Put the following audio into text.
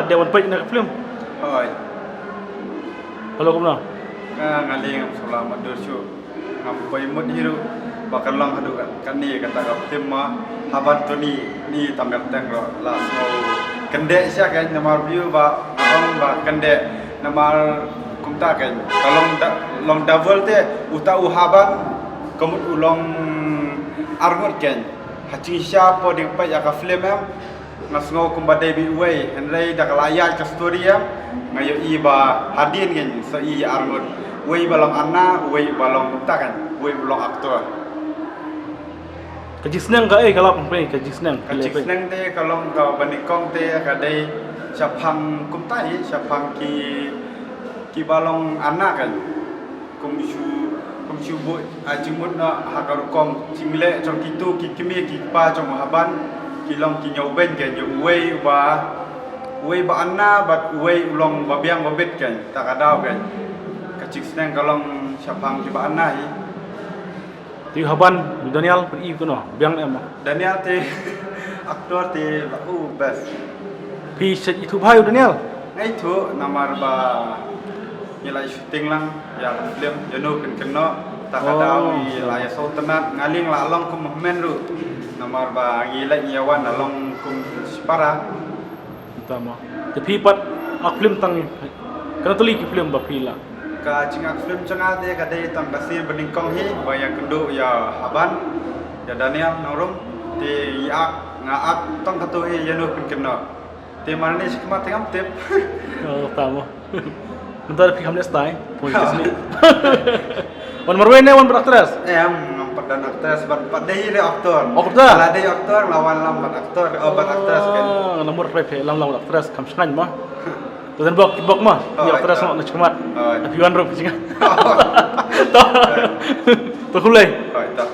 lah dewan pej nak film. Oi. Kalau kumna. Ngaling selamat dosu. Ngampai mud hiru bakal lang hadu kan ni kata ka film ma haban tu ni tambak teng ro la snow kende sia kan namar view ba bang ba kende namar kumta kan kalau long double te uta u haban kemud ulong arngot kan haci sia po ding pa ya ka film em ngasngo kumba debi way henry dak layak ka story em ngayo i ba hadin kan so i arngot way balong anna way balong kumta kan way balong aktor Kaji senang ka kalau pempai kaji senang. Kacik senang te kalau kau banikong te kadai siapang kumtai siapang ki balong anak kan kumshu bu ajimut na hakarukong cimile trong kitu ki kimi ki pa trong haban kilong ki nyoben kan yo way ba anna bat way ulong babiang babet kan tak ada kan kacik senang kalau siapang ki ba anna Ti haban Daniel pergi ke no biang em. Daniel te aktor te lahu best. Pi set itu bhai Daniel. Ngai thu namar ba nilai syuting lang ya film jano keno tak ada nilai so tenat ngaling la long kum men ru namar ba ngilai nyawan along kum sipara Utama. Tapi pat ak film tang kena tuli ki film ba pila. ka cingak film cenga de kadai tam kasir beningkong hi bayang kendo ya haban ya Daniel norum ti yak ngaak tong katu hi jano keno te marni sikmat ngam tip Oh, utama. Bentar pi hamles tai. Poin kesini. Wan marwen wan beraktres. Em ngam dan aktris bat dei le aktor. Aktor? Ala dei aktor lawan lambat aktor obat aktris kan. Nomor rep lam aktres kam sengan mah. Tu dan bok mah. Ni aktres nak cemat. Tapi wan rop singa. Tu kulai.